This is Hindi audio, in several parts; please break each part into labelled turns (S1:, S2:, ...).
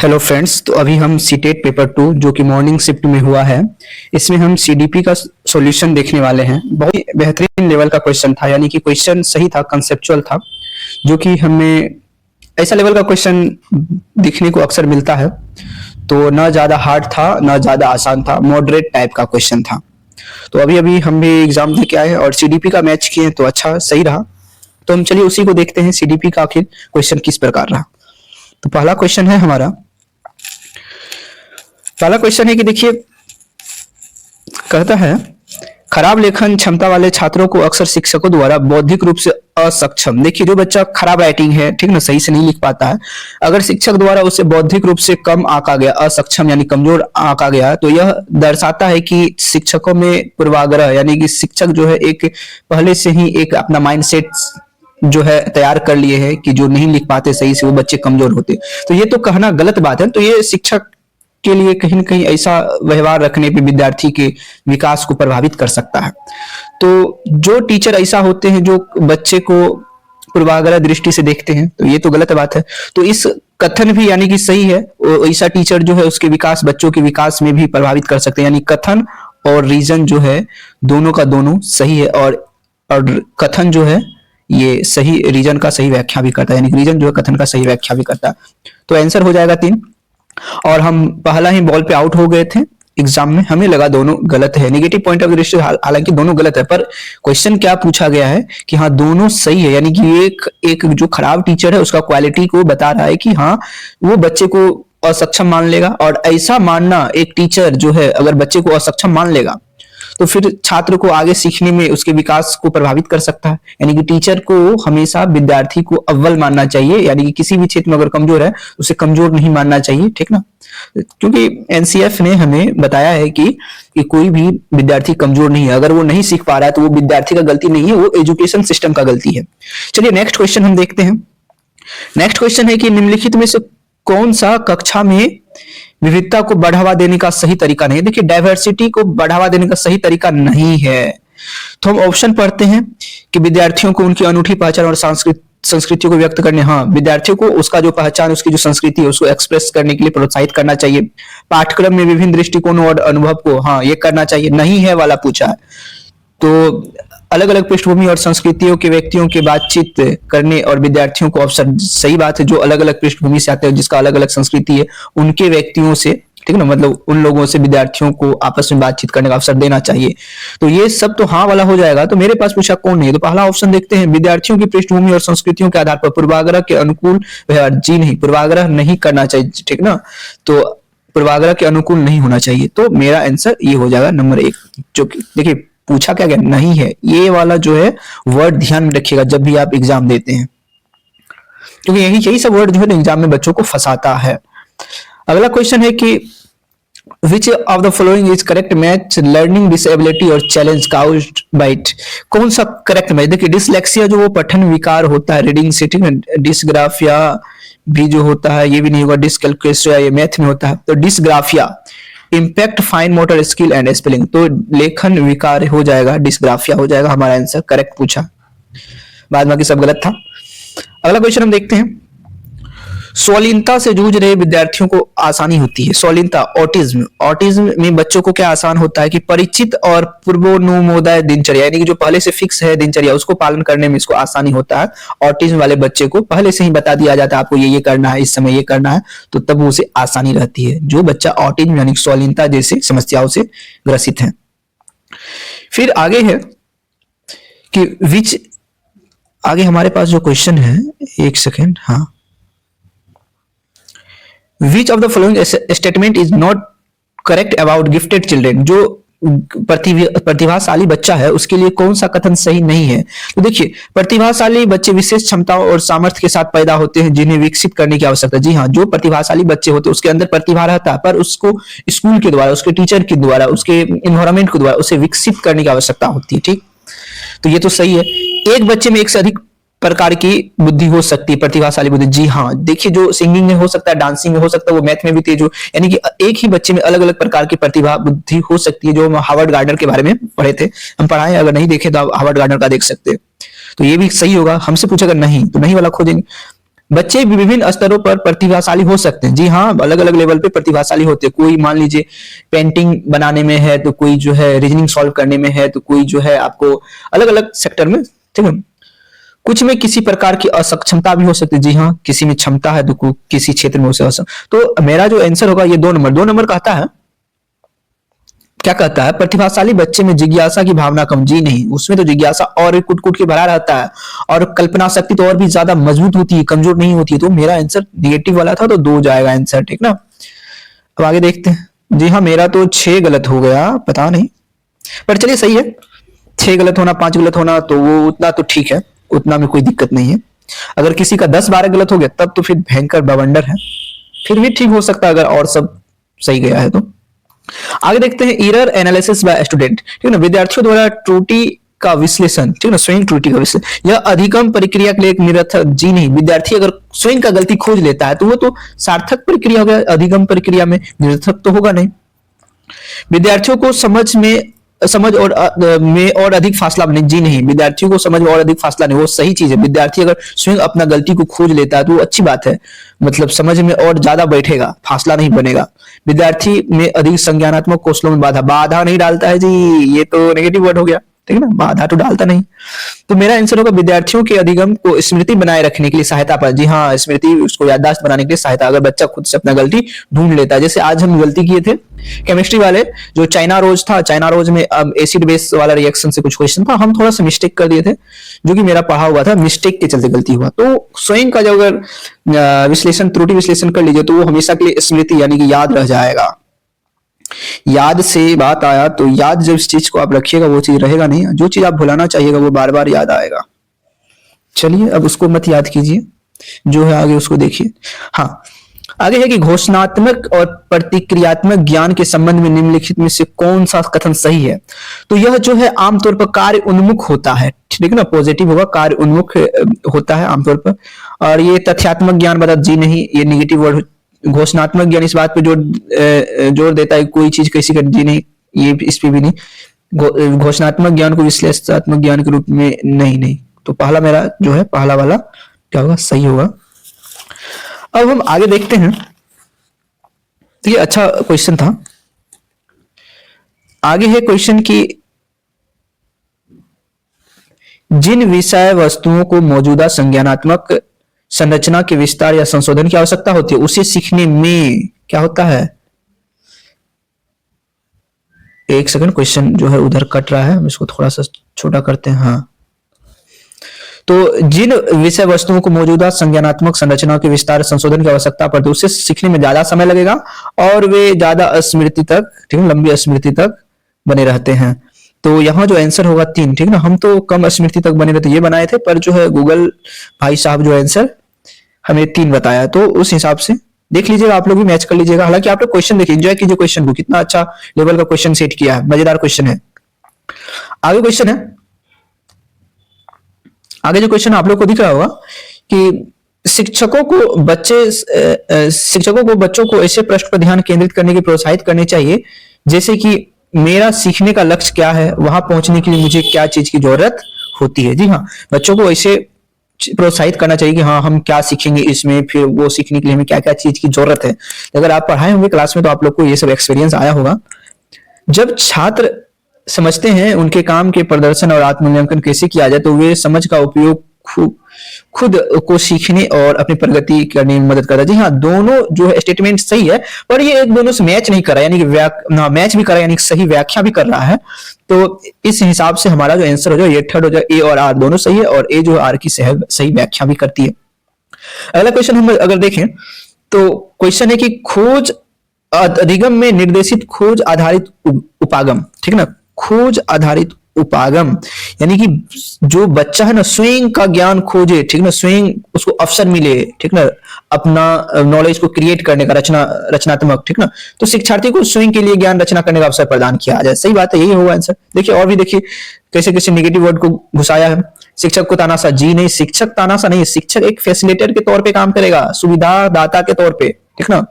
S1: Hello friends. तो अभी हम सीटेट पेपर 2 जो कि मॉर्निंग शिफ्ट में हुआ है, इसमें हम सीडीपी का सॉल्यूशन देखने वाले हैं। बहुत ही बेहतरीन लेवल का क्वेश्चन था, यानी कि क्वेश्चन सही था, कंसेप्चुअल था, जो कि हमें ऐसा लेवल का क्वेश्चन दिखने को अक्सर मिलता है। तो ना ज़्यादा हार्ड था ना ज़्यादा आसान था, मॉडरेट टाइप का क्वेश्चन था। तो अभी अभी हम भी एग्जाम दे के आए हैं और सीडीपी का मैच किए तो अच्छा सही रहा। तो हम चलिए उसी को देखते हैं, सीडीपी का आखिर क्वेश्चन किस प्रकार रहा। तो पहला क्वेश्चन है हमारा, पहला क्वेश्चन है कि देखिए, कहता है खराब लेखन क्षमता वाले छात्रों को अक्सर शिक्षकों द्वारा बौद्धिक रूप से असक्षम। देखिए, जो बच्चा खराब राइटिंग है, ठीक ना, सही से नहीं लिख पाता है, अगर शिक्षक द्वारा उसे बौद्धिक रूप से कम आंका गया, असक्षम यानी कमजोर आंका गया, तो यह दर्शाता है कि शिक्षकों में पूर्वाग्रह, यानी कि शिक्षक जो है एक पहले से ही एक अपना माइंडसेट जो है तैयार कर लिए है कि जो नहीं लिख पाते सही से वो बच्चे कमजोर होते। तो ये तो कहना गलत बात है। तो ये शिक्षक के लिए कहीं न कहीं ऐसा व्यवहार रखने पे विद्यार्थी के विकास को प्रभावित कर सकता है। तो जो टीचर ऐसा होते हैं जो बच्चे को पूर्वाग्रह दृष्टि से देखते हैं, तो ये तो गलत बात है। तो इस कथन भी यानी कि सही है, ऐसा टीचर जो है उसके विकास, बच्चों के विकास में भी प्रभावित कर सकते हैं। यानी कथन और रीजन जो है दोनों का दोनों सही है, और कथन जो है ये सही रीजन का सही व्याख्या भी करता है, यानी रीजन जो है कथन का सही व्याख्या भी करता है। तो आंसर हो जाएगा 3। और हम पहला ही बॉल पे आउट हो गए थे एग्जाम में, हमें लगा दोनों गलत है। नेगेटिव पॉइंट ऑफ व्यू से हालांकि दोनों गलत है, पर क्वेश्चन क्या पूछा गया है कि हाँ दोनों सही है, यानी कि एक जो खराब टीचर है उसका क्वालिटी को बता रहा है कि हाँ वो बच्चे को असक्षम मान लेगा। और ऐसा मानना, एक टीचर जो है अगर बच्चे को असक्षम मान लेगा तो फिर छात्र को आगे सीखने में उसके विकास को प्रभावित कर सकता है। यानी कि टीचर को हमेशा विद्यार्थी को अव्वल मानना चाहिए, यानी कि किसी भी क्षेत्र में अगर कमजोर है उसे कमजोर नहीं मानना चाहिए, ठीक ना। क्योंकि एनसीएफ ने हमें बताया है कि कोई भी विद्यार्थी कमजोर नहीं है, अगर वो नहीं सीख पा रहा है तो वो विद्यार्थी का गलती नहीं है, वो एजुकेशन सिस्टम का गलती है। चलिए नेक्स्ट क्वेश्चन हम देखते हैं। नेक्स्ट क्वेश्चन है कि निम्नलिखित में से कौन सा कक्षा में विविधता को बढ़ावा देने का सही तरीका नहीं है। देखिए, डाइवर्सिटी को बढ़ावा देने का सही तरीका नहीं है। तो हम ऑप्शन पढ़ते हैं कि विद्यार्थियों को उनकी अनूठी पहचान और संस्कृतियों को व्यक्त करने, हाँ विद्यार्थियों को उसका जो पहचान, उसकी जो संस्कृति है उसको एक्सप्रेस करने के लिए प्रोत्साहित करना चाहिए। पाठ्यक्रम में विभिन्न दृष्टिकोणों और अनुभव को, हाँ ये करना चाहिए, नहीं है वाला पूछा है। तो अलग अलग पृष्ठभूमि और संस्कृतियों के व्यक्तियों के बातचीत करने और विद्यार्थियों को अवसर, सही बात है, जो अलग अलग पृष्ठभूमि से आते हैं, जिसका अलग अलग संस्कृति है, उनके व्यक्तियों से, ठीक है ना, मतलब उन लोगों से विद्यार्थियों को आपस में बातचीत करने का अवसर देना चाहिए। तो ये सब तो हाँ वाला हो जाएगा। तो मेरे पास पूछा कौन नहीं है, तो पहला ऑप्शन देखते हैं, विद्यार्थियों की पृष्ठभूमि और संस्कृतियों के आधार पर पूर्वाग्रह के अनुकूल व्यवहार, जी नहीं, पूर्वाग्रह नहीं करना चाहिए, ठीक ना। तो पूर्वाग्रह के अनुकूल नहीं होना चाहिए। तो मेरा आंसर ये हो जाएगा नंबर 1, जो कि देखिए पूछा क्या गया, नहीं है। ये वाला जो है वर्ड ध्यान में रखिएगा जब भी आप एग्जाम देते हैं, क्योंकि यही सब वर्ड जो है एग्जाम में बच्चों को फंसाता है। अगला क्वेश्चन है कि which of the following is correct match learning disability और चैलेंज काउज्ड बाय इट। कौन सा करेक्ट मैच। देखिए, डिसलेक्सिया जो वो पठन विकार होता है रीडिंग से, ठीक है, डिसग्राफिया भी जो होता है ये भी नहीं होगा, डिसकैलकुलेसिया ये मैथ में होता है। तो dysgraphia impact fine motor skill and spelling, तो लेखन विकार हो जाएगा, डिसग्राफिया हो जाएगा हमारा आंसर, करेक्ट पूछा, बाद बाकी सब गलत था। अगला क्वेश्चन हम देखते हैं, स्वालीनता से जूझ रहे विद्यार्थियों को आसानी होती है। स्वालीनता, ऑटिज्म, ऑटिज्म में बच्चों को क्या आसान होता है कि परिचित और पूर्वानुमोदित दिनचर्या, यानी कि जो पहले से फिक्स है दिनचर्या उसको पालन करने में इसको आसानी होता है। ऑटिज्म वाले बच्चे को पहले से ही बता दिया जाता है आपको ये करना है, इस समय ये करना है, तो तब उसे आसानी रहती है। जो बच्चा ऑटिज्म यानी स्वालीनता जैसे समस्याओं से ग्रसित है। फिर आगे है कि विच, आगे हमारे पास जो क्वेश्चन है, एक सेकेंड, हाँ, Which of the following statement is not correct about gifted children। जो प्रतिभाशाली बच्चा है उसके लिए कौन सा कथन सही नहीं है। तो देखिए, प्रतिभाशाली बच्चे विशेष क्षमताओं और सामर्थ्य के साथ पैदा होते हैं जिन्हें विकसित करने की आवश्यकता है। जी हाँ, जो प्रतिभाशाली बच्चे होते हैं उसके अंदर प्रतिभा रहता है, पर उसको स्कूल के द्वारा, उसके टीचर के द्वारा, उसके इन्वायरमेंट के द्वारा उसे विकसित करने की आवश्यकता होती है, ठीक। तो ये तो सही है। एक बच्चे में एक से अधिक प्रकार की बुद्धि हो सकती है, प्रतिभाशाली बुद्धि, जी हाँ। देखिए, जो सिंगिंग में हो सकता है, डांसिंग में हो सकता है, वो मैथ में भी तेज हो, यानी कि एक ही बच्चे में अलग अलग प्रकार की प्रतिभा बुद्धि हो सकती है, जो हम हार्वर्ड गार्डनर के बारे में पढ़े थे, हम पढ़ाए, अगर नहीं देखे तो आप हार्वर्ड गार्डनर का देख सकते हैं। तो ये भी सही होगा। हमसे पूछेगा नहीं, तो नहीं वाला खोजेंगे। बच्चे भी विभिन्न स्तरों पर प्रतिभाशाली हो सकते हैं। जी हाँ, अलग अलग लेवल पे प्रतिभाशाली होते हैं। कोई मान लीजिए पेंटिंग बनाने में है, तो कोई जो है रीजनिंग सॉल्व करने में है, तो कोई जो है आपको अलग अलग सेक्टर में, ठीक है। कुछ में किसी प्रकार की असक्षमता भी हो सकती है। जी हाँ, किसी में क्षमता है तो किसी क्षेत्र में उसे तो मेरा जो आंसर होगा ये 2 नंबर कहता है, क्या कहता है, प्रतिभाशाली बच्चे में जिज्ञासा की भावना कम। जी नहीं, उसमें तो जिज्ञासा और कुट कुट के भरा रहता है, और कल्पना शक्ति तो और भी ज्यादा मजबूत होती है, कमजोर नहीं होती है। तो मेरा आंसर निगेटिव वाला था, तो 2 जाएगा आंसर, ठीक ना। अब आगे देखते हैं। जी हाँ, मेरा तो 6 गलत हो गया, पता नहीं, पर चलिए सही है। 6 गलत होना, 5 गलत होना, तो वो उतना तो ठीक है, उतना में कोई दिक्कत नहीं है। अगर किसी का 10-12 गलत हो गया तब तो फिर भयंकर बवंडर है, फिर भी ठीक हो सकता है अगर और सब सही गया है तो। आगे देखते हैं, एरर एनालिसिस बाय स्टूडेंट, ठीक है ना, विद्यार्थियों द्वारा त्रुटि का विश्लेषण, ठीक है ना, स्वयं त्रुटि का विश्लेषण, यह अधिगम प्रक्रिया के लिए एक निरर्थक। जी नहीं, विद्यार्थी अगर स्वयं का गलती खोज लेता है तो वो तो सार्थक प्रक्रिया हो गया, अधिगम प्रक्रिया में निरर्थक तो होगा नहीं। विद्यार्थियों को समझ और अधिक फासला नहीं। जी नहीं, विद्यार्थियों को समझ में और अधिक फासला नहीं, वो सही चीज है। विद्यार्थी अगर स्वयं अपना गलती को खोज लेता है तो वो अच्छी बात है, मतलब समझ में और ज्यादा बैठेगा, फासला नहीं बनेगा। विद्यार्थी में अधिक संज्ञानात्मक कौशलों में बाधा नहीं डालता है। जी, ये तो नेगेटिव वर्ड हो गया, ठीक है ना, बाधा तो डालता नहीं। तो मेरा आंसर होगा विद्यार्थियों के अधिगम को स्मृति बनाए रखने के लिए सहायता पर। जी हाँ, स्मृति उसको याददाश्त बनाने के लिए सहायता, अगर बच्चा खुद से अपना गलती ढूंढ लेता है। जैसे आज हम गलती किए थे केमिस्ट्री वाले, जो चाइना रोज था, चाइना रोज में एसिड बेस वाला रिएक्शन से कुछ क्वेश्चन था, हम थोड़ा सा मिस्टेक कर दिए थे, जो कि मेरा पढ़ा हुआ था, मिस्टेक के चलते गलती हुआ। तो स्वयं का जो अगर विश्लेषण, त्रुटि विश्लेषण कर लीजिए तो वो हमेशा के लिए स्मृति यानी कि याद रह जाएगा। याद से बात आया तो याद जब इस चीज को आप रखिएगा वो चीज रहेगा नहीं, जो चीज आप भुलाना चाहिएगा वो बार बार याद आएगा। चलिए अब उसको मत याद कीजिए, जो है आगे उसको देखिए। हाँ, आगे है कि घोषणात्मक और प्रतिक्रियात्मक ज्ञान के संबंध में निम्नलिखित में से कौन सा कथन सही है। तो यह जो है आमतौर पर कार्य उन्मुख होता है, ठीक है ना, पॉजिटिव होगा, कार्य उन्मुख होता है आमतौर पर। और ये तथ्यात्मक ज्ञान बता, जी नहीं, ये निगेटिव वर्ड। घोषणात्मक ज्ञान इस बात पे जोर देता है कोई चीज कैसी कर, जी नहीं, ये इस पे भी नहीं। घोषणात्मक ज्ञान को विश्लेषणात्मक ज्ञान के रूप में नहीं। तो पहला मेरा जो है, पहला वाला क्या होगा, सही होगा। अब हम आगे देखते हैं, तो ये अच्छा क्वेश्चन था। आगे है क्वेश्चन की, जिन विषय वस्तुओं को मौजूदा संज्ञानात्मक संरचना के विस्तार या संशोधन की आवश्यकता होती है, उसे सीखने में क्या होता है। एक सेकंड, क्वेश्चन जो है उधर कट रहा है, हम इसको थोड़ा सा छोटा करते हैं। हाँ, तो जिन विषय वस्तुओं को मौजूदा संज्ञानात्मक संरचना के विस्तार संशोधन की आवश्यकता पड़ती है, उसे सीखने में ज्यादा समय लगेगा और वे ज्यादा स्मृति तक, ठीक है, लंबी स्मृति तक बने रहते हैं। तो यहाँ जो आंसर होगा 3, ठीक ना। हम तो कम स्मृति तक बने रहते ये बनाए थे, पर जो है गूगल भाई साहब जो आंसर हमें 3 बताया, तो उस हिसाब से देख लीजिएगा, आप लोग भी मैच कर लीजिएगा। हालांकि आप लोग क्वेश्चन देखिए, एंजॉय कीजिए क्वेश्चन को, कितना अच्छा लेवल का क्वेश्चन सेट किया है, मजेदार क्वेश्चन है। आगे क्वेश्चन है, आगे जो क्वेश्चन आप लोग को दिख रहा होगा कि शिक्षकों को बच्चों को ऐसे प्रश्न पर ध्यान केंद्रित करने की प्रोत्साहित करनी चाहिए, जैसे कि मेरा सीखने का लक्ष्य क्या है, वहां पहुंचने के लिए मुझे क्या चीज की जरूरत होती है। जी हाँ, बच्चों को ऐसे प्रोत्साहित करना चाहिए कि हाँ हम क्या सीखेंगे इसमें, फिर वो सीखने के लिए हमें क्या क्या चीज की जरूरत है। अगर आप पढ़ाए होंगे क्लास में तो आप लोग को ये सब एक्सपीरियंस आया होगा। जब छात्र समझते हैं उनके काम के प्रदर्शन और आत्ममूल्यांकन कैसे किया जाए, तो वे समझ का उपयोग खुद को सीखने और अपनी प्रगति करने में मदद करता है। जी हाँ, दोनों जो है स्टेटमेंट सही है, पर ये एक दोनों से मैच नहीं कर रहा है, यानी कि मैच भी कर रहा है, यानी सही व्याख्या भी कर रहा है। तो इस हिसाब से हमारा जो आंसर हो जाए, ये थर्ड हो जाए, ए और आर दोनों सही है, और ए जो आर की सही व्याख्या भी करती है। अगला क्वेश्चन हम अगर देखें तो क्वेश्चन है कि खोज अधिगम में निर्देशित खोज आधारित उपागम, ठीक ना, खोज आधारित उपागम यानी कि जो बच्चा है ना स्वयं का ज्ञान खोजे, ठीक ना, स्वयं उसको अवसर मिले, ठीक ना, अपना नॉलेज को क्रिएट करने का, रचनात्मक, ठीक ना, तो शिक्षार्थी को स्वयं के लिए ज्ञान रचना करने का अवसर प्रदान किया जाए। सही बात है, यही होगा आंसर। देखिए और भी देखिए कैसे कैसे नेगेटिव वर्ड को घुसाया है। शिक्षक को तानाशाह, जी नहीं, शिक्षक तानाशाह नहीं, शिक्षक एक फैसिलिटेटर के तौर पे काम करेगा, सुविधा दाता के तौर पे, ठीक ना।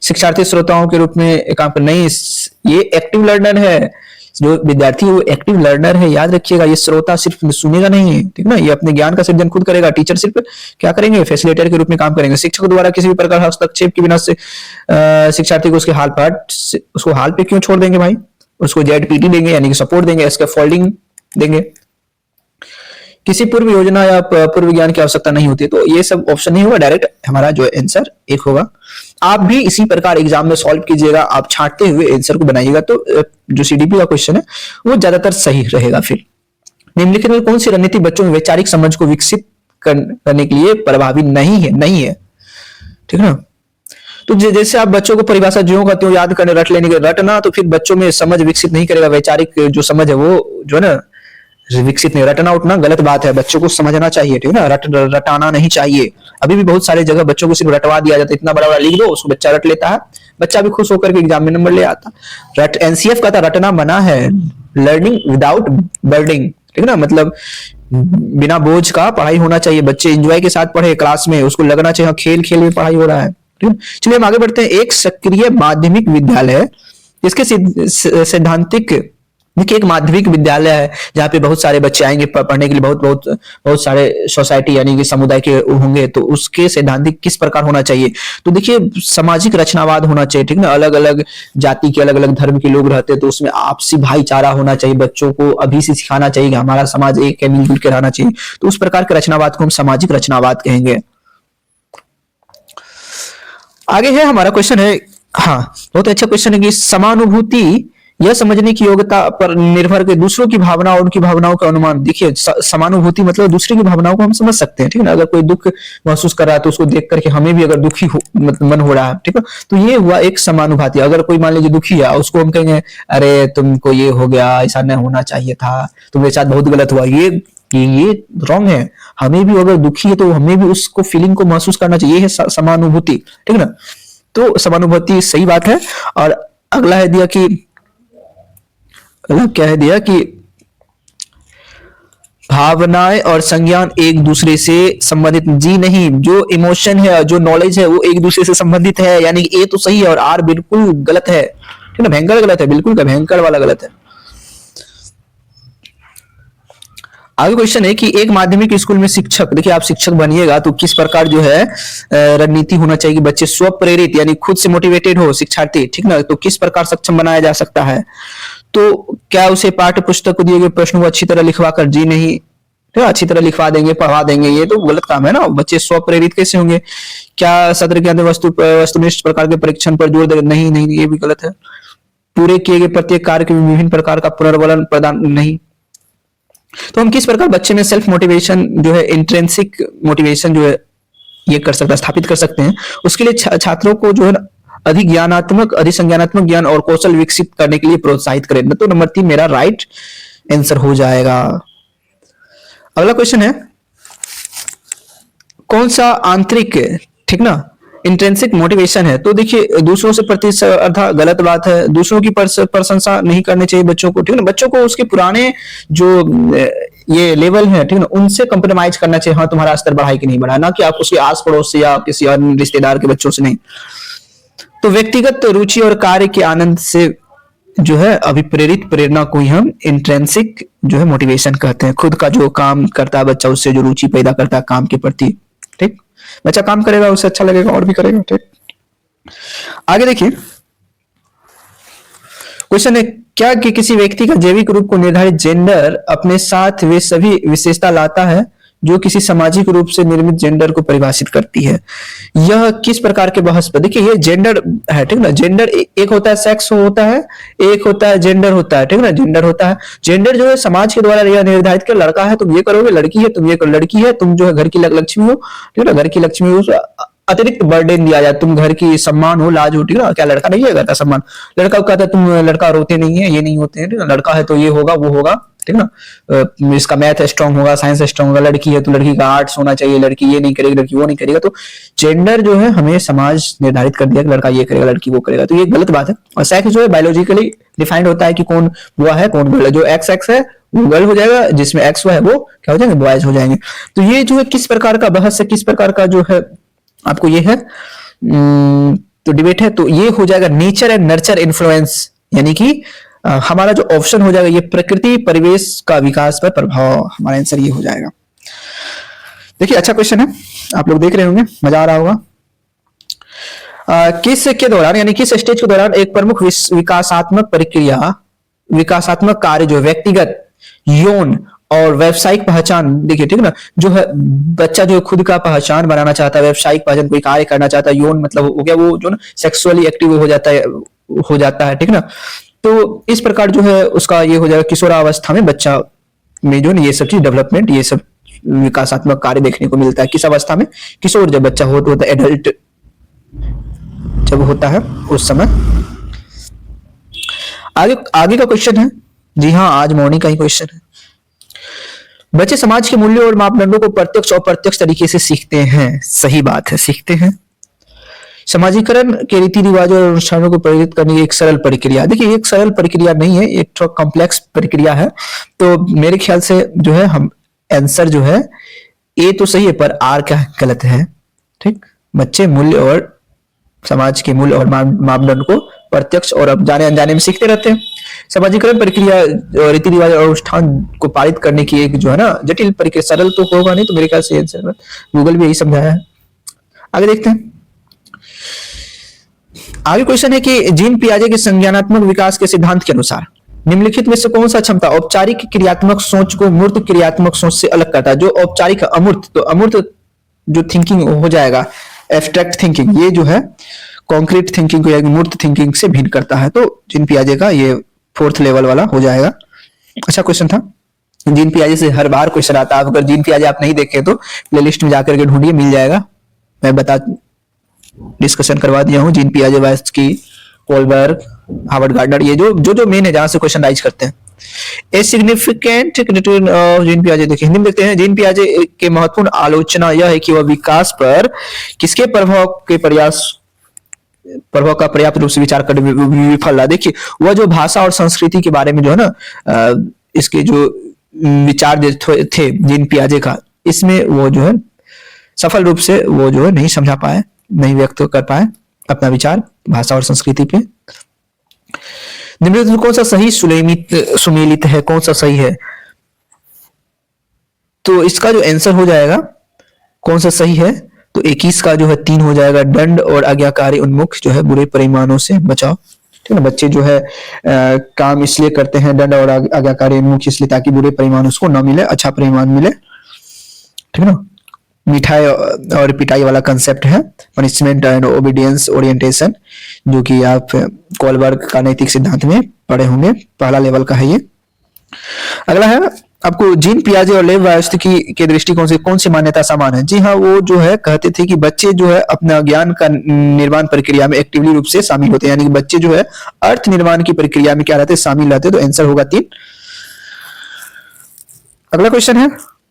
S1: शिक्षार्थी श्रोताओं के रूप में काम कर, नहीं, ये एक्टिव लर्नर है, जो विद्यार्थी वो एक्टिव लर्नर है, याद रखिएगा, ये श्रोता सिर्फ सुनेगा नहीं है, ठीक ना, ये अपने ज्ञान का सृजन खुद करेगा। टीचर सिर्फ क्या करेंगे, फैसिलिटेटर के रूप में काम करेंगे। शिक्षक द्वारा किसी भी प्रकार हस्तक्षेप के बिना से शिक्षार्थी को उसको हाल पे क्यों छोड़ देंगे भाई, उसको जेडपीटी देंगे, यानी कि सपोर्ट देंगे, स्कैफोल्डिंग देंगे। किसी पूर्व योजना या पूर्व ज्ञान की आवश्यकता नहीं होती, तो ये सब ऑप्शन नहीं होगा, डायरेक्ट हमारा जो आंसर एक होगा। आप भी इसी प्रकार एग्जाम में सॉल्व कीजिएगा, आप छांटते हुए आंसर को बनाइएगा, तो जो सीडीपी का क्वेश्चन है वो ज्यादातर सही रहेगा। फिर निम्नलिखित में कौन सी रणनीति बच्चों में वैचारिक समझ को विकसित करने के लिए प्रभावी नहीं है, ठीक है ना। तो जैसे आप बच्चों को परिभाषा ज्यों का त्यों याद करने, रट लेने के रटना, तो फिर बच्चों में समझ विकसित नहीं करेगा, वैचारिक जो समझ है वो जो है ना विकसित नहीं। रटना उठना गलत बात है, बच्चों को समझना चाहिए, ठीक है ना, रटाना नहीं चाहिए। अभी भी बहुत सारे जगह बच्चों को सिर्फ रटवा दिया जाता है, इतना बड़ा बड़ा लिख दो, उसको बच्चा रट लेता है, बच्चा भी खुश होकर के एग्जाम में नंबर ले आता। एनसीएफ का था रटना मना है, लर्निंग विदाउट बर्डिंग, ठीक है ना, मतलब बिना बोझ का पढ़ाई होना चाहिए, बच्चे एंजॉय के साथ पढ़े क्लास में, उसको लगना चाहिए खेल खेल में पढ़ाई हो रहा है। चलिए हम आगे बढ़ते हैं। एक सक्रिय माध्यमिक विद्यालय है, इसके सैद्धांतिक, देखिए एक माध्यमिक विद्यालय है जहाँ पे बहुत सारे बच्चे आएंगे पढ़ने के लिए, बहुत सारे सोसाइटी यानी कि समुदाय के होंगे, तो उसके सैद्धांतिक किस प्रकार होना चाहिए, तो देखिए सामाजिक रचनावाद होना चाहिए, ठीक ना, अलग अलग जाति के अलग अलग धर्म के लोग रहते हैं, तो उसमें आपसी भाईचारा होना चाहिए, बच्चों को अभी से सिखाना चाहिए कि हमारा समाज एक है, मिलजुल के रहना चाहिए, तो उस प्रकार के रचनावाद को हम सामाजिक रचनावाद कहेंगे। आगे है हमारा क्वेश्चन है, हाँ बहुत अच्छा क्वेश्चन है कि समानुभूति यह समझने की योग्यता पर निर्भर कर दूसरों की भावना और उनकी भावनाओं का अनुमान। देखिए समानुभूति मतलब दूसरे की भावनाओं को हम समझ सकते हैं, ठीक है ना, अगर कोई दुख महसूस कर रहा है तो उसको देख करके हमें भी अगर दुखी मन हो रहा है, ठीक है, तो ये हुआ एक समानुभूति। अगर कोई मान लीजिए दुखी है, उसको हम कहेंगे अरे तुमको ये हो गया, ऐसा नहीं होना चाहिए था, तुम्हारे साथ बहुत गलत हुआ, ये रॉन्ग है। हमें भी अगर दुखी है तो हमें भी उसको फीलिंग को महसूस करना चाहिए, ये है समानुभूति, ठीक है ना, तो समानुभूति सही बात है। और अगला है दिया कि क्या है दिया कि भावनाएं और संज्ञान एक दूसरे से संबंधित, जी नहीं, जो इमोशन है जो नॉलेज है वो एक दूसरे से संबंधित है, यानी कि ए तो सही है और आर बिल्कुल गलत है, ठीक है ना, भयंकर गलत है, बिल्कुल का भयंकर वाला गलत है। आगे क्वेश्चन है कि एक माध्यमिक स्कूल में शिक्षक, देखिए आप शिक्षक बनिएगा तो किस प्रकार जो है रणनीति होना चाहिए कि बच्चे स्व प्रेरित यानी खुद से मोटिवेटेड हो शिक्षार्थी, ठीक ना, तो किस प्रकार सक्षम बनाया जा सकता है, तो क्या उसे पाठ्य पुस्तक को दिए गए प्रश्नों को अच्छी तरह लिखवा कर, जी नहीं, तो अच्छी तरह लिखवा देंगे पढ़वा देंगे, ये तो गलत काम है ना, बच्चे स्व प्रेरित कैसे होंगे। क्या सत्र के अंदर वस्तुनिष्ठ प्रकार के परीक्षण पर जोर देंगे, नहीं नहीं ये भी गलत है। पूरे किए गए प्रत्येक कार्य के विभिन्न प्रकार का पुनर्वलन प्रदान, नहीं। तो हम किस प्रकार बच्चे में सेल्फ मोटिवेशन जो है, इंट्रिंसिक मोटिवेशन जो है ये कर सकते हैं, स्थापित कर सकते हैं। उसके लिए छात्रों को जो है अधिक ज्ञानात्मक, अधिक संज्ञानात्मक ज्ञान और कौशल विकसित करने के लिए प्रोत्साहित करें, तो नंबर 3 मेरा राइट आंसर हो जाएगा। अगला क्वेश्चन है कौन सा आंतरिक, ठीक ना, इंट्रिंसिक मोटिवेशन है, तो देखिए दूसरों से प्रतिस्पर्धा गलत बात है, दूसरों की प्रशंसा नहीं करनी चाहिए बच्चों को, ठीक है ना, बच्चों को उसके पुराने जो ये लेवल है, ठीक है ना, उनसे कंप्रोमाइज करना चाहिए। हाँ तुम्हारा स्तर बढ़ा कि नहीं बढ़ा, ना कि आप उसके आस पड़ोस से या किसी अन्य रिश्तेदार के बच्चों से नहीं। तो व्यक्तिगत रुचि और कार्य के आनंद से जो है अभिप्रेरित प्रेरणा को ही हम इंट्रिंसिक जो है मोटिवेशन कहते हैं। खुद का जो काम करता है बच्चा, उससे जो रुचि पैदा करता है काम के प्रति, ठीक, बच्चा काम करेगा उससे अच्छा लगेगा और भी करेगा, ठीक। आगे देखिए क्वेश्चन है क्या कि किसी व्यक्ति का जैविक रूप को निर्धारित जेंडर अपने साथ वे सभी विशेषता लाता है जो किसी सामाजिक रूप से निर्मित जेंडर को परिभाषित करती है। यह किस प्रकार के बहस पर, देखिए ये जेंडर है, ठीक ना, जेंडर एक होता है सेक्स होता है, एक होता है जेंडर होता है, ठीक ना, जेंडर होता है। जेंडर जो है समाज के द्वारा यह निर्धारित कर, लड़का है तुम ये करोगे, लड़की है तुम ये करो, लड़की है तुम जो है घर की लक्ष्मी हो, ठीक है, घर की लक्ष्मी हो, अतिरिक्त बर्डन दिया जाए, तुम घर की सम्मान हो, लाज हो, ठीक है, क्या लड़का नहीं है करता सम्मान, लड़का को कहता है तुम लड़का रोते नहीं है, ये नहीं होते हैं, ठीक है, लड़का है तो ये होगा वो होगा, ठीक ना, इसका मैथ स्ट्रांग होगा, साइंस स्ट्रांग होगा, लड़की है तो लड़की का आर्ट्स होना चाहिए, लड़की ये नहीं करेगी, लड़की वो नहीं करेगा। तो जेंडर जो है हमें समाज निर्धारित कर दिया कि लड़का ये करेगा लड़की वो करेगा, तो ये गलत बात है। और सेक्स जो है बायोलॉजिकली डिफाइंड होता है कि कौन बुआ है कौन गर्ल है, जो एक्स एक्स है वो गर्ल हो जाएगा, जिसमें एक्स है वो क्या हो जाएंगे, बॉयज हो जाएंगे। तो ये जो है किस प्रकार का बहस है, किस प्रकार का जो है आपको ये है तो डिबेट है, तो ये हो जाएगा नेचर एंड नर्चर इन्फ्लुएंस, यानी कि हमारा जो ऑप्शन हो जाएगा ये प्रकृति परिवेश का विकास पर प्रभाव, हमारा आंसर ये हो जाएगा। देखिए अच्छा क्वेश्चन है, आप लोग देख रहे होंगे, मजा आ रहा होगा। किस के दौरान यानी किस स्टेज के दौरान एक प्रमुख विकासात्मक प्रक्रिया, विकासात्मक कार्य जो व्यक्तिगत, यौन और व्यावसायिक पहचान, देखिए ठीक ना, जो है बच्चा जो खुद का पहचान बनाना चाहता है, व्यावसायिक पहचान कोई कार्य करना चाहता है, यौन मतलब हो गया वो जो ना सेक्सुअली एक्टिव हो जाता है ठीक ना। तो इस प्रकार जो है उसका ये हो जाएगा किशोरावस्था में बच्चा में जो ये सब चीज डेवलपमेंट, ये सब विकासात्मक कार्य देखने को मिलता है। किस अवस्था में? किशोर जब बच्चा होता है, एडल्ट जब होता है उस समय। आगे आगे का क्वेश्चन है, जी हाँ आज मॉर्निंग का ही क्वेश्चन है। बच्चे समाज के मूल्यों और मापदंडों को प्रत्यक्ष और अप्रत्यक्ष तरीके से सीखते हैं। सही बात है, सीखते हैं। समाजीकरण के रीति रिवाजों और अनुष्ठानों को प्रेरित करने की एक सरल प्रक्रिया, देखिए एक सरल प्रक्रिया नहीं है, एक थोड़ा कॉम्प्लेक्स प्रक्रिया है। तो मेरे ख्याल से जो है हम आंसर जो है ए तो सही है पर आर क्या गलत है। ठीक, बच्चे मूल्य और समाज के मूल्य और मापदंड को प्रत्यक्ष और अब जाने अनजाने में सीखते रहते हैं। समाजीकरण प्रक्रिया रीति रिवाज और अनुष्ठान को पारित करने की एक जो है ना जटिल प्रक्रिया, सरल तो होगा नहीं, तो मेरे ख्याल से आंसर गूगल भी यही समझाया है। आगे देखते हैं। आगे क्वेश्चन है कि जीन पियाजे के संज्ञानात्मक विकास के सिद्धांत के अनुसार निम्नलिखित में से कौन सा क्षमता औपचारिक क्रियात्मक सोच को मूर्त क्रियात्मक सोच से अलग करता है? जो औपचारिक अमूर्त, तो अमूर्त जो थिंकिंग हो जाएगा एब्स्ट्रैक्ट थिंकिंग, ये जो है कॉन्क्रीट थिंकिंग को या मूर्त थिंकिंग से भिन्न करता है। तो जीन पियाजे का ये 4th लेवल वाला हो जाएगा। अच्छा क्वेश्चन था, जीन पियाजे से हर बार क्वेश्चन आता है। अगर जीन पियाजे आप नहीं देखे तो प्लेलिस्ट में जाकर के ढूंढिए, मिल जाएगा। मैं डिस्कशन करवा दिया हूँ जीन पियाजे, वाइस्की, कोलबर्ग, हार्वर्ड गार्डनर, ये जो मेन है जहां से क्वेश्चन राइज करते हैं। A significant criticism of Jean पियाजे, देखिए हिंदी में देखते हैं। जीन पियाजे के महत्वपूर्ण आलोचना यह है कि वह विकास पर किसके प्रभाव का पर्याप्त रूप से विचार करने में विफल रहा। देखिए वह जो भाषा और संस्कृति के बारे में जो है ना इसके जो विचार थे जीन पियाजे का, इसमें वो जो है सफल रूप से वो जो है नहीं समझा पाए, नहीं व्यक्त कर पाए अपना विचार भाषा और संस्कृति पे। निम्नलिखित कौन सा सही सुमेलित है, कौन सा सही है? तो इसका जो आंसर हो जाएगा कौन सा सही है, तो 21 का जो है 3 हो जाएगा। दंड और आज्ञाकारी उन्मुख जो है बुरे परिमाणों से बचाओ। ठीक है ना, बच्चे जो है काम इसलिए करते हैं दंड और आज्ञाकारी उन्मुख इसलिए ताकि बुरे परिमाण उसको न मिले, अच्छा परिमाण मिले। ठीक है ना, मिठाई और पिटाई वाला कंसेप्ट है, पनिशमेंट एंड ओबीडियंस ओरिएंटेशन, जो कि आप कोलबर्ग का नैतिक सिद्धांत में पढ़े होंगे, पहला लेवल का है ये। अगला है आपको जीन पियाजे और लेव वायस्की के दृष्टिकोण से कौन सी मान्यता समान है? जी हाँ, वो जो है कहते थे कि बच्चे जो है अपना ज्ञान का निर्माण प्रक्रिया में एक्टिवली रूप से शामिल होते हैं, यानी कि बच्चे जो है अर्थ निर्माण की प्रक्रिया में क्या रहते हैं, शामिल रहते हैं। तो आंसर होगा 3। अगला क्वेश्चन है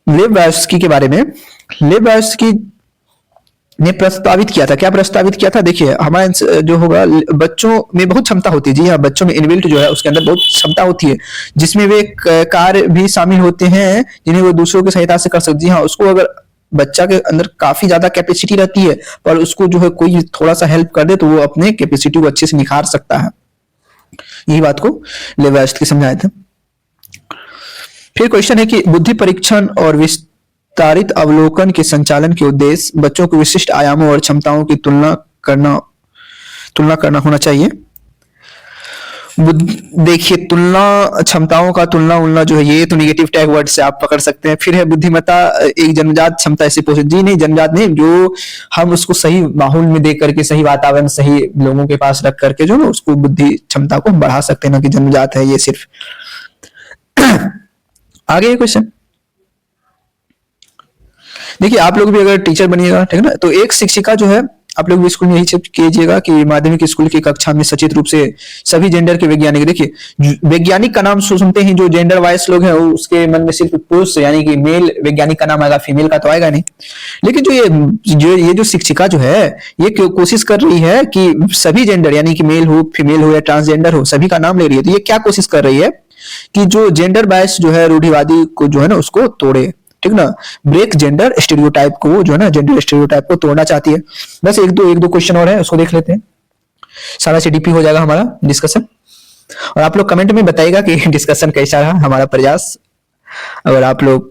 S1: लेव वायस्की के बारे में। लेव वायस्की ने प्रस्तावित किया था, क्या प्रस्तावित किया था? देखिए हमारा जो होगा बच्चों में बहुत क्षमता होती है। जी हाँ, बच्चों में इनबिल्ट जो है उसके अंदर बहुत क्षमता होती है, जिसमें वे कार्य भी शामिल होते हैं जिन्हें वो दूसरों की सहायता से कर सकते। जी हाँ, उसको अगर बच्चा के अंदर काफी ज्यादा कैपेसिटी रहती है पर उसको जो है कोई थोड़ा सा हेल्प कर दे तो वो अपने कैपेसिटी को अच्छे से निखार सकता है। यही बात को लेव वायस्की समझाए थे। फिर क्वेश्चन है कि बुद्धि परीक्षण और विस्तारित अवलोकन के संचालन के उद्देश्य बच्चों को विशिष्ट आयामों और क्षमताओं की तुलना करना होना चाहिए। देखिए तुलना, क्षमताओं का तुलना जो है ये तो निगेटिव टैग वर्ड से आप पकड़ सकते हैं। फिर है बुद्धिमत्ता एक जन्मजात क्षमता ऐसे पोषित, जी नहीं जन्मजात नहीं, जो हम उसको सही माहौल में देख करके, सही वातावरण, सही लोगों के पास रख करके जो ना उसको बुद्धि क्षमता को बढ़ा सकते हैं, ना कि जन्मजात है ये सिर्फ। आगे क्वेश्चन देखिए, आप लोग भी अगर टीचर बनिएगा ठीक है ना, तो एक शिक्षिका जो है आप लोग भी स्कूल में यही कीजिएगा कि माध्यमिक स्कूल की कक्षा में सचेत रूप से सभी जेंडर के वैज्ञानिक, देखिए वैज्ञानिक का नाम सुनते ही जो जेंडर वाइज लोग हैं उसके मन में सिर्फ पुरुष यानी कि मेल वैज्ञानिक का नाम आएगा, फीमेल का तो आएगा नहीं। लेकिन ये जो शिक्षिका जो है ये कोशिश कर रही है कि सभी जेंडर यानी कि मेल हो, फीमेल हो या ट्रांसजेंडर हो, सभी का नाम ले रही है। तो ये क्या कोशिश कर रही है कि जो जेंडर बायस जो है रूढ़िवादी को जो है ना उसको तोड़े, ठीक ना, ब्रेक जेंडर स्टीरियोटाइप को जो है ना, जेंडर स्टीरियोटाइप को तोड़ना चाहती है। बस एक दो क्वेश्चन और है, उसको देख लेते हैं, सारा CDP हो जाएगा हमारा डिस्कशन। और आप लोग कमेंट में बताइएगा कि डिस्कशन कैसा रहा हमारा प्रयास। अगर आप लोग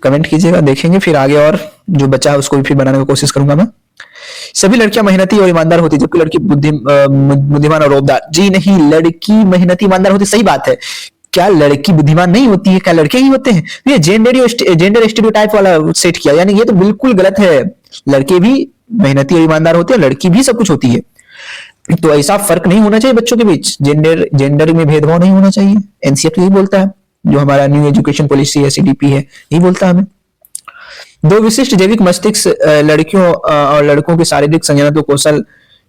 S1: कमेंट कीजिएगा, देखेंगे फिर आगे, और जो बचा है उसको भी फिर बनाने की कोशिश करूंगा मैं। सभी लड़कियां मेहनती और ईमानदार होती जबकि लड़की बुद्धिमान और रौबदार। जी नहीं, लड़की मेहनती ईमानदार होती, सही बात है। क्या लड़की बुद्धिमान नहीं होती है? क्या लड़के ही होते हैं? ये जेंडर स्टीरियोटाइप वाला सेट किया, यानी ये तो बिल्कुल गलत है। लड़के भी मेहनती और ईमानदार होते हैं, लड़की भी सब कुछ होती है। तो ऐसा फर्क नहीं होना चाहिए बच्चों के बीच, जेंडर में भेदभाव नहीं होना चाहिए। एनसीएफ यही बोलता है, जो हमारा न्यू एजुकेशन पॉलिसी है, सीडीपी है, यही बोलता है हमें। दो विशिष्ट जैविक मस्तिष्क लड़कियों और लड़कों के शारीरिक संज्ञानात्मक कौशल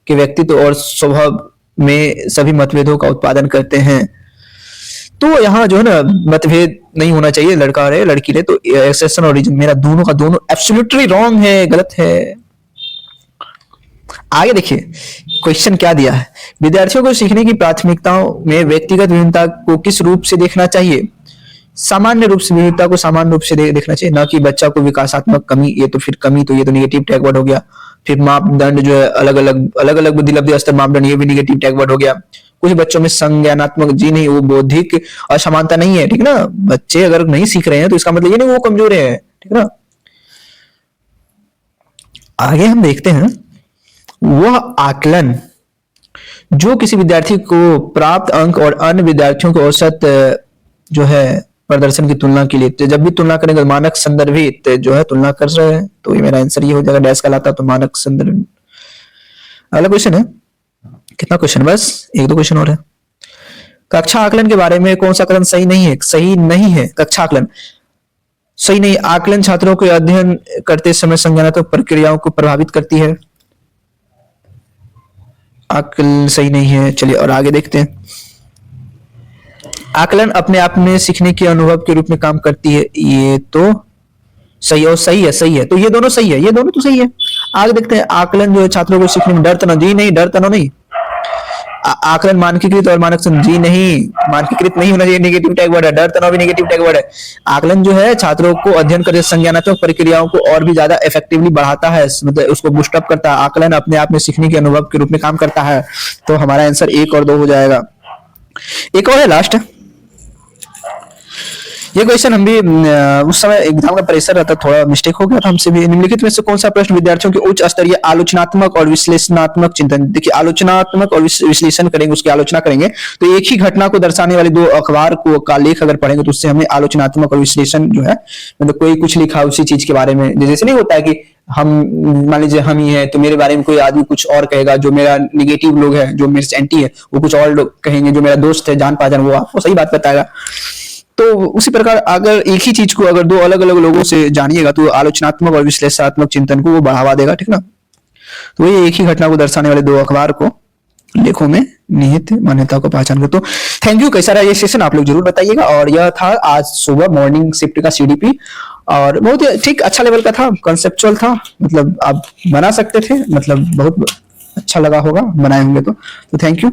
S1: के व्यक्तित्व और स्वभाव में सभी मतभेदों का उत्पादन करते हैं। तो यहाँ जो है ना, मतभेद नहीं होना चाहिए, लड़का रहे लड़की रहे। तो एक्सेप्शन और रीजन मेरा दोनों का दोनों एब्सोल्युटली रॉन्ग है, गलत है। आगे देखिए क्वेश्चन क्या दिया है। विद्यार्थियों को सीखने की प्राथमिकताओं में व्यक्तिगत विभिन्नता को किस रूप से देखना चाहिए? सामान्य रूप से विविधता को सामान्य रूप से देखना चाहिए, ना कि बच्चा को विकासात्मक कमी। ये तो फिर कमी, तो ये तो नेगेटिव टैग वर्ड हो गया। फिर मापदंड जो है अलग अलग बुद्धि लब्धि स्तर मापदंड, ये भी नेगेटिव टैग वर्ड हो गया। कुछ बच्चों में संज्ञानात्मक, जी नहीं, वो बौद्धिक असमानता नहीं है, ठीक ना। बच्चे अगर नहीं सीख रहे हैं तो इसका मतलब ये नहीं वो कमजोर है, ठीक ना। आगे हम देखते हैं, वह आकलन जो किसी विद्यार्थी को प्राप्त अंक और अन्य विद्यार्थियों के औसत जो है प्रदर्शन की तुलना के लिए, तो जब भी तुलना करेंगे मानक संदर्भित जो है तुलना कर रहे हैं, तो ये मेरा आंसर ये हो जाएगा, डैश कहलाता तो मानक संदर्भ। अगला क्वेश्चन है, कितना क्वेश्चन, बस एक दो क्वेश्चन और है। कक्षा आकलन के बारे में कौन सा कथन सही नहीं है? सही नहीं है, कक्षा आकलन सही नहीं। आकलन छात्रों को अध्ययन करते समय संज्ञानात्मक प्रक्रियाओं को प्रभावित करती है, आकलन सही नहीं है। चलिए और आगे देखते हैं। आकलन अपने आप में सीखने के अनुभव के रूप में काम करती है, ये तो सही और सही है, तो ये दोनों सही है, ये दोनों तो सही है। आगे देखते हैं, आकलन जो है छात्रों को सीखने में डर तनाव, जी नहीं, डर तनाव नहीं। आकलन मानकीकृत और मानक, जी नहीं, मानकीकृत नहीं होना चाहिए, नेगेटिव टैग वर्ड है। डर तनाव भी नेगेटिव टैग वर्ड है। आकलन जो है छात्रों को अध्ययन करते संज्ञानात्मक प्रक्रियाओं को और भी ज्यादा इफेक्टिवली बढ़ाता है, मतलब उसको बूस्ट अप करता है। आकलन अपने आप में सीखने के अनुभव के रूप में काम करता है। तो हमारा आंसर 1 और 2 हो जाएगा। एक और है, लास्ट। ये क्वेश्चन हम भी उस समय एग्जाम का प्रेशर रहता, थोड़ा मिस्टेक हो गया था हमसे भी। निम्नलिखित में से कौन सा प्रश्न विद्यार्थियों के उच्च स्तरीय आलोचनात्मक और विश्लेषणात्मक चिंतन, देखिए आलोचनात्मक और विश्लेषण करेंगे, उसकी आलोचना करेंगे, तो एक ही घटना को दर्शाने वाले 2 अखबार को का लेख अगर पढ़ेंगे तो उससे हमें आलोचनात्मक और विश्लेषण जो है, मतलब कोई कुछ लिखा उसी चीज के बारे में, जैसे नहीं होता है कि हम मान लीजिए हम ही है तो मेरे बारे में कोई आदमी कुछ और कहेगा, जो मेरा निगेटिव लोग है, जो मेरे से एंटी है, वो कुछ और लोग कहेंगे, जो मेरा दोस्त है जान पहचान वो आपको सही बात बताएगा। तो उसी प्रकार अगर एक ही चीज को अगर 2 अलग अलग लोगों से जानिएगा तो आलोचनात्मक और विश्लेषणात्मक चिंतन को वो बढ़ावा देगा, ठीक ना। तो ये एक ही घटना को दर्शाने वाले 2 अखबार को लेखों में निहित मान्यता को पहचान कर। तो थैंक यू, कैसा रहा ये सेशन आप लोग जरूर बताइएगा। और यह था आज सुबह मॉर्निंग शिफ्ट का सीडीपी, और बहुत ही ठीक अच्छा लेवल का था, कंसेप्चुअल था, मतलब आप बना सकते थे, मतलब बहुत अच्छा लगा होगा बनाए होंगे तो थैंक यू।